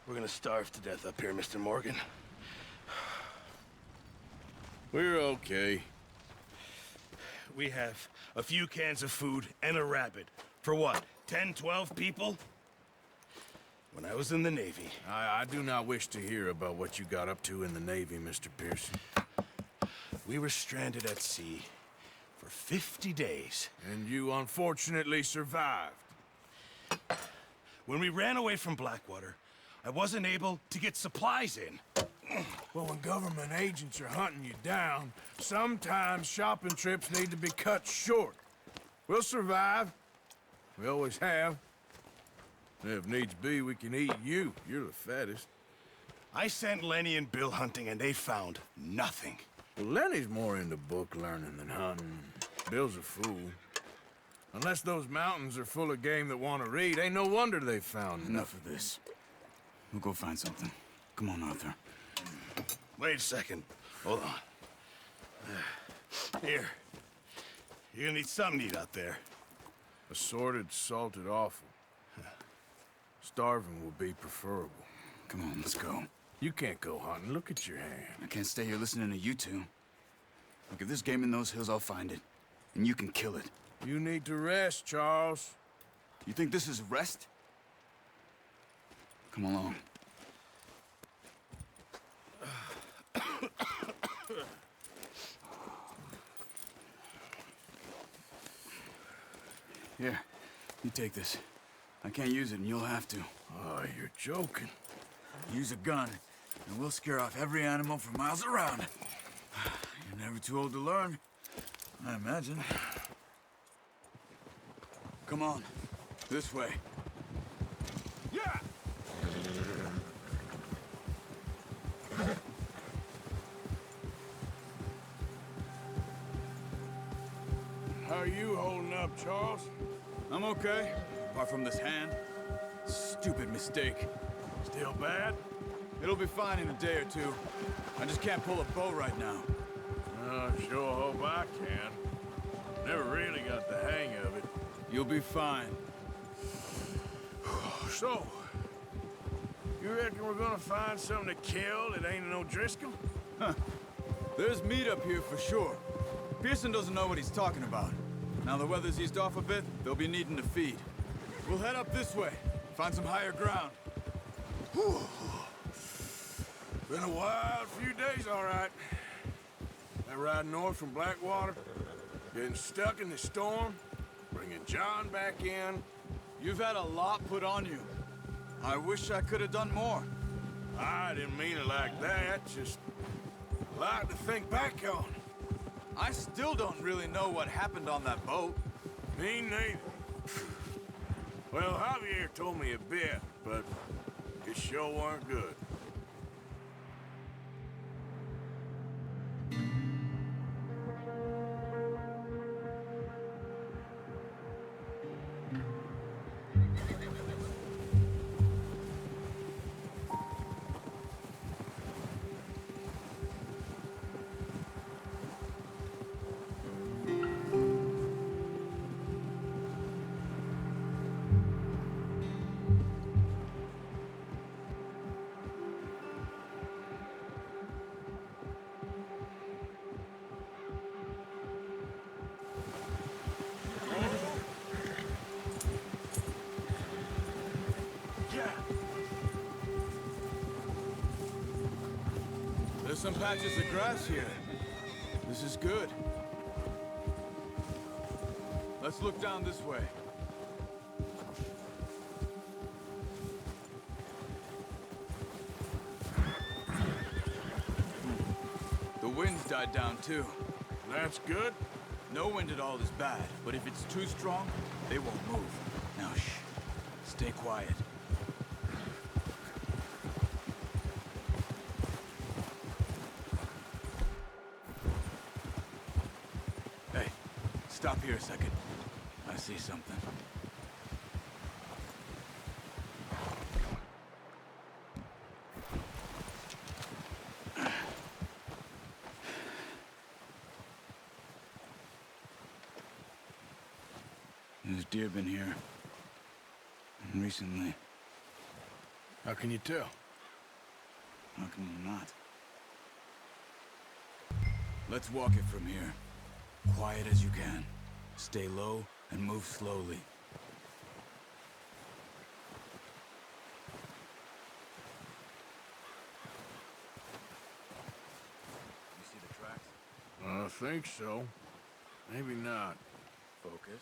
We're gonna starve to death up here, Mr. Morgan. We're okay. We have a few cans of food and a rabbit. For what, 10, 12 people? When I was in the Navy... I do not wish to hear about what you got up to in the Navy, Mr. Pearson. We were stranded at sea for 50 days. And you unfortunately survived. When we ran away from Blackwater, I wasn't able to get supplies in. Well, when government agents are hunting you down, sometimes shopping trips need to be cut short. We'll survive. We always have. If needs be, we can eat you. You're the fattest. I sent Lenny and Bill hunting, and they found nothing. Well, Lenny's more into book learning than hunting. Bill's a fool. Unless those mountains are full of game that want to read, ain't no wonder they found Enough of this. We'll go find something. Come on, Arthur. Wait a second. Hold on. Here. You're gonna need something to eat out there. Assorted, salted offal. Starving will be preferable. Come on, let's go. You can't go hunting. Look at your hand. I can't stay here listening to you two. Look, if there's game in those hills, I'll find it. And you can kill it. You need to rest, Charles. You think this is rest? Come along. Here, you take this. I can't use it, and you'll have to. Oh, you're joking. Use a gun, and we'll scare off every animal for miles around. You're never too old to learn, I imagine. Come on, this way. Yeah! How are you holding up, Charles? I'm okay, apart from this hand. Stupid mistake. Still bad? It'll be fine in a day or two. I just can't pull a bow right now. Sure hope I can. Never really got the hang of it. You'll be fine. So, you reckon we're gonna find something to kill that ain't no Driscoll? Huh. There's meat up here for sure. Pearson doesn't know what he's talking about. Now the weather's eased off a bit, they'll be needing to feed. We'll head up this way, find some higher ground. Whew. Been a wild few days, all right. That ride north from Blackwater, getting stuck in the storm, bringing John back in. You've had a lot put on you. I wish I could have done more. I didn't mean it like that, just a lot to think back on. I still don't really know what happened on that boat. Me neither. Well, Javier told me a bit, but it sure weren't good. There's some patches of grass here. This is good. Let's look down this way. The wind's died down too. That's good. No wind at all is bad, but if it's too strong, they won't move. Now shh. Stay quiet. Hey, stop here a second. I see something. There's deer been here. Recently. How can you tell? How can you not? Let's walk it from here. Quiet as you can. Stay low and move slowly. You see the tracks? I think so. Maybe not. Focus.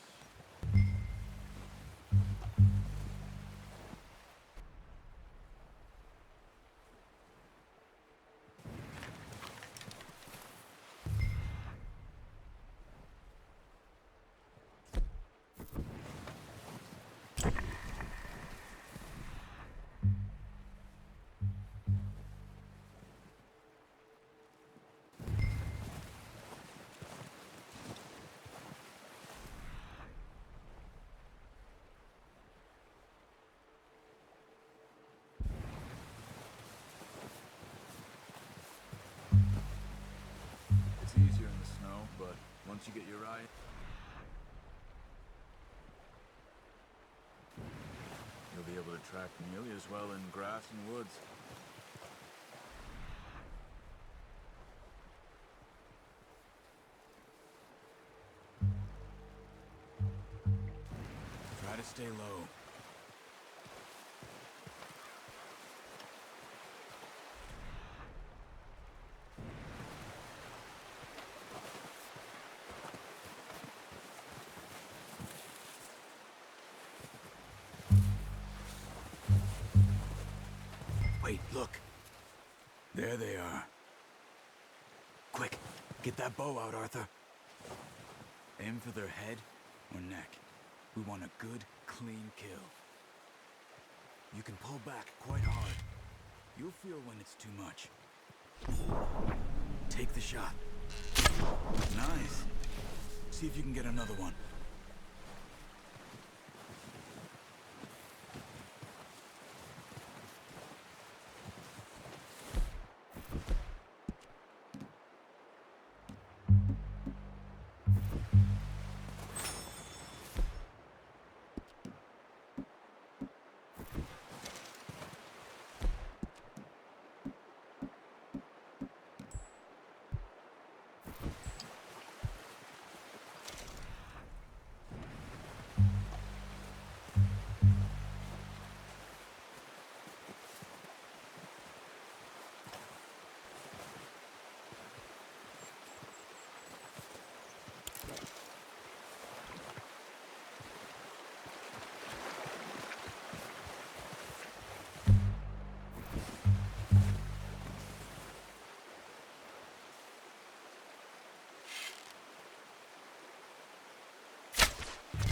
It's easier in the snow, but once you get your eye, you'll be able to track nearly as well in grass and woods. Try to stay low. Wait, look. There they are. Quick, get that bow out, Arthur. Aim for their head or neck. We want a good, clean kill. You can pull back quite hard. You'll feel when it's too much. Take the shot. Nice. See if you can get another one.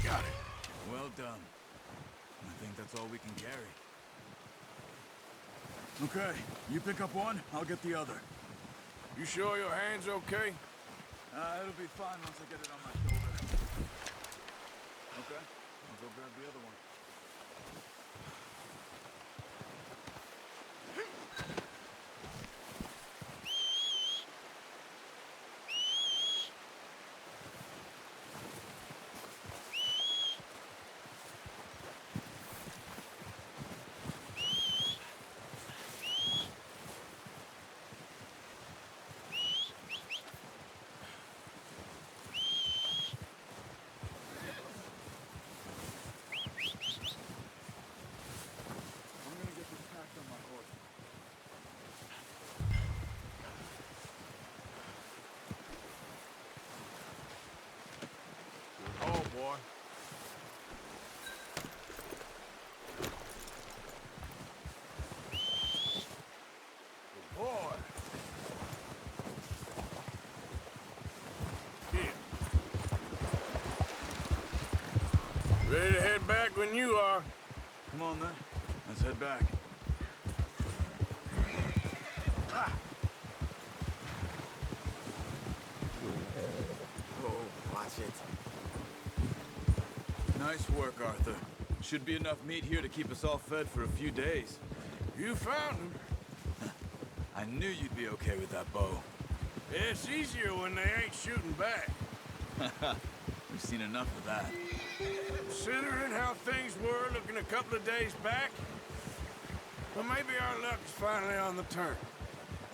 Got it. Well done. I think that's all we can carry. Okay, you pick up one, I'll get the other. You sure your hand's okay? It'll be fine once I get it on my shoulder. Okay, I'll go grab the other one. Oh, boy. Good boy. Here. Ready to head back when you are. Come on then, let's head back. Oh, watch it. Nice work, Arthur. Should be enough meat here to keep us all fed for a few days. You found him. I knew you'd be okay with that bow. It's easier when they ain't shooting back. We've seen enough of that. Considering how things were looking a couple of days back, But maybe our luck is finally on the turn.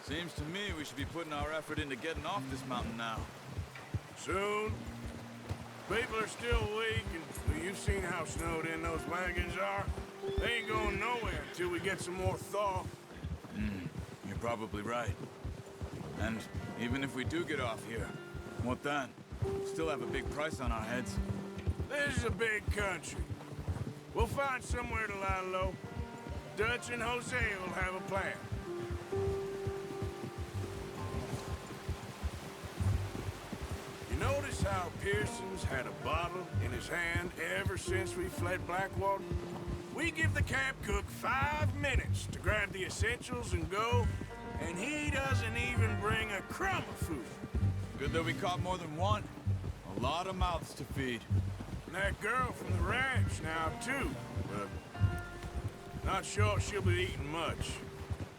Seems to me we should be putting our effort into getting off this mountain now. Soon. People are still weak, and well, you've seen how snowed in those wagons are. They ain't going nowhere until we get some more thaw. You're probably right. And even if we do get off here, what then? Still have a big price on our heads. This is a big country. We'll find somewhere to lie low. Dutch and Jose will have a plan. You notice how Pearson's had a bottle in his hand ever since we fled Blackwater? We give the camp cook 5 minutes to grab the essentials and go, and he doesn't even bring a crumb of food. Good that we caught more than one. A lot of mouths to feed. And that girl from the ranch now, too. But not sure she'll be eating much.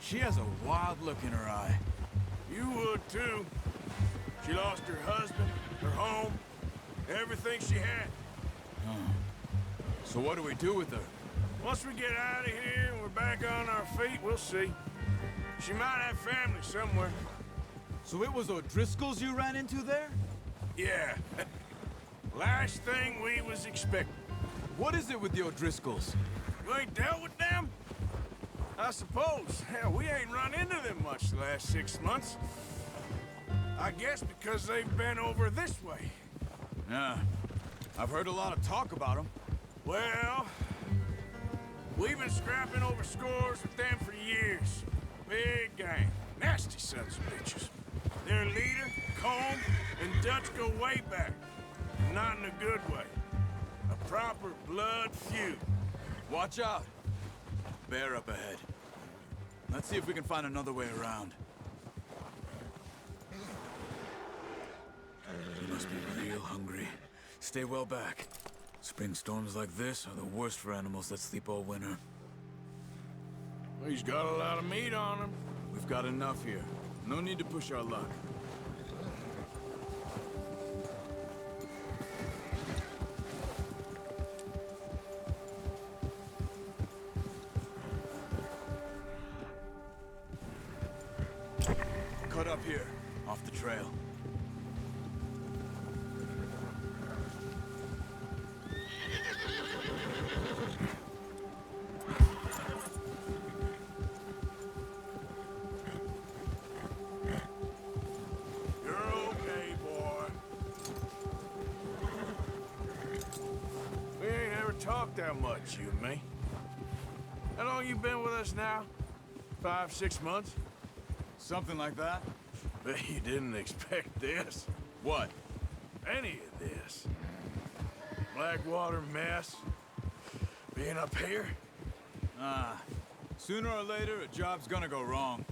She has a wild look in her eye. You would, too. She lost her husband, her home, everything she had. So what do we do with her? Once we get out of here and we're back on our feet, we'll see. She might have family somewhere. So it was O'Driscoll's you ran into there? Yeah. Last thing we was expecting. What is it with the O'Driscolls? You ain't dealt with them? I suppose. Hell, we ain't run into them much the last 6 months. I guess because they've been over this way. Yeah. I've heard a lot of talk about them. Well, we've been scrapping over scores with them for years. Big gang. Nasty sons of bitches. Their leader, Combe, and Dutch go way back. Not in a good way. A proper blood feud. Watch out. Bear up ahead. Let's see if we can find another way around. You must be real hungry. Stay well back. Spring storms like this are the worst for animals that sleep all winter. He's got a lot of meat on him. We've got enough here. No need to push our luck. Cut up here, off the trail. You're okay, boy. We ain't ever talked that much, you and me. How long you been with us now? 5, 6 months? Something like that? Bet you didn't expect this. What? Any of this. Blackwater mess. Being up here. Sooner or later, a job's gonna go wrong.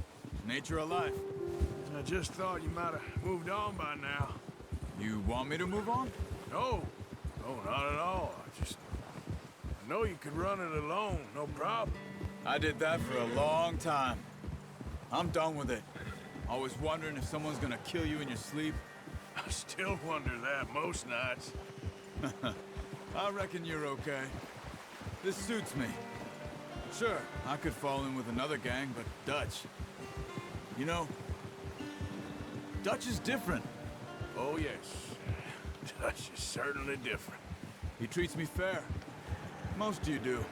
Nature of life. I just thought you might have moved on by now. You want me to move on? No. No, not at all. I know you could run it alone, no problem. I did that for a long time. I'm done with it. Always wondering if someone's gonna kill you in your sleep. I still wonder that most nights. I reckon you're okay. This suits me. Sure, I could fall in with another gang, but Dutch... You know, Dutch is different. Oh, yes. Dutch is certainly different. He treats me fair. Most of you do.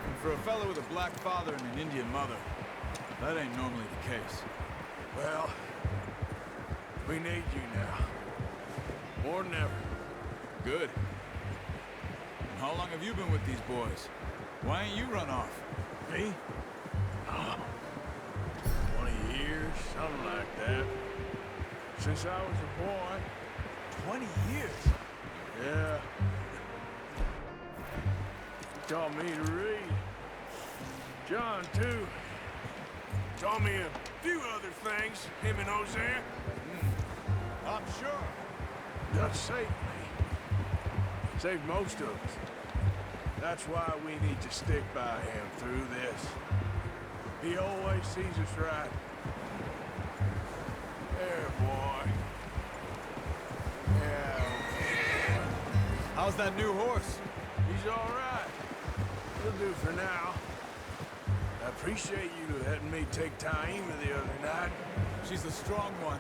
And for a fellow with a black father and an Indian mother, that ain't normally the case. Well, we need you now. More than ever. Good. And how long have you been with these boys? Why ain't you run off? Me? Oh, 20 years, something like that. Since I was a boy. 20 years? Yeah. He taught me to read. John, too. Taught me a few other things, him and Jose. I'm sure. Dutch saved me. Saved most of us. That's why we need to stick by him through this. He always sees us right. There, boy. Yeah. How's that new horse? He's all right. It'll do for now. I appreciate you letting me take Taima the other night. She's a strong one.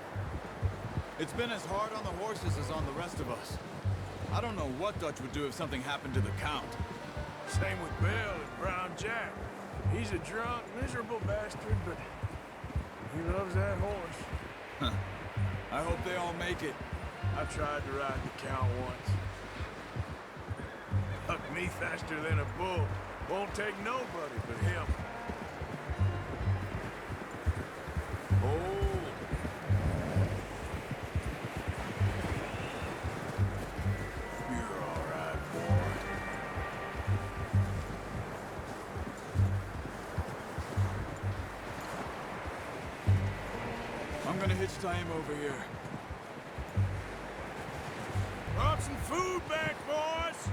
It's been as hard on the horses as on the rest of us. I don't know what Dutch would do if something happened to the Count. Same with Bill and Brown Jack. He's a drunk, miserable bastard, but he loves that horse. Huh. I hope they all make it. I tried to ride the Count once. Hucked me faster than a bull. Won't take nobody but him. Oh. You're all right, boy. I'm gonna hitch time over here. Brought some food back, boys!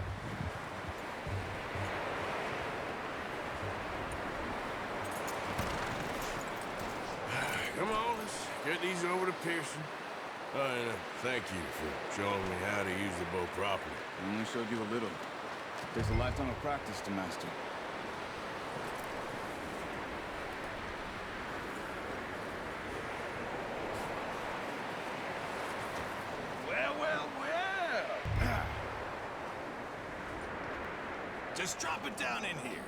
Come on, let's get these over to Pearson. And thank you for showing me how to use the bow properly. I only showed you a little. There's a lifetime of practice to master. Well, well, well. Just drop it down in here.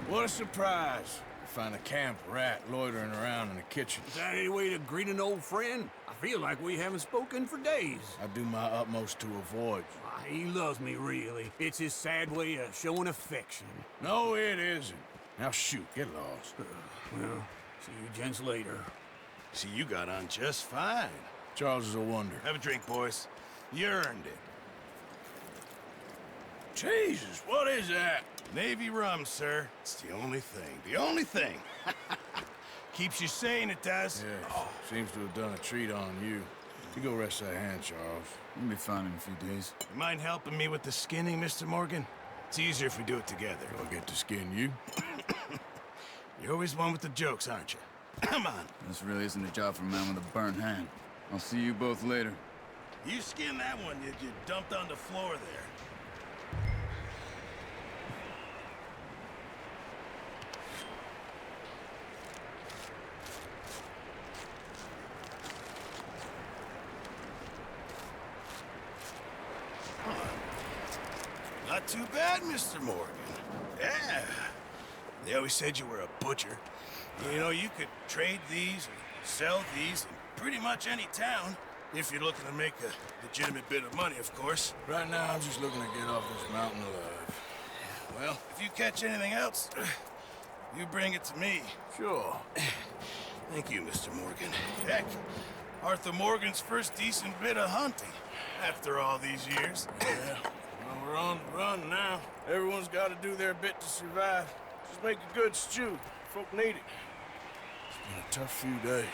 What a surprise. Find a camp rat loitering around in the kitchen. Is that any way to greet an old friend? I feel like we haven't spoken for days. I do my utmost to avoid you. Why, he loves me, really. It's his sad way of showing affection. No, it isn't. Now shoot, get lost. Well, see you gents later. See, you got on just fine. Charles is a wonder. Have a drink, boys. You earned it. Jesus, what is that? Navy rum, sir. It's the only thing. The only thing. Keeps you sane, it does. Yes, seems to have done a treat on you. You go rest that hand, Charles. You'll be fine in a few days. You mind helping me with the skinning, Mr. Morgan? It's easier if we do it together. I'll get to skin you. You're always one with the jokes, aren't you? Come on. This really isn't a job for a man with a burnt hand. I'll see you both later. You skin that one you dumped on the floor there. Not too bad, Mr. Morgan. Yeah. They always said you were a butcher. You know, you could trade these, sell these in pretty much any town, if you're looking to make a legitimate bit of money, of course. Right now, I'm just looking to get off this mountain alive. Well, if you catch anything else, you bring it to me. Sure. Thank you, Mr. Morgan. Heck, Arthur Morgan's first decent bit of hunting, after all these years. Yeah. Well, we're on the run now. Everyone's got to do their bit to survive. Just make a good stew. Folk need it. It's been a tough few days.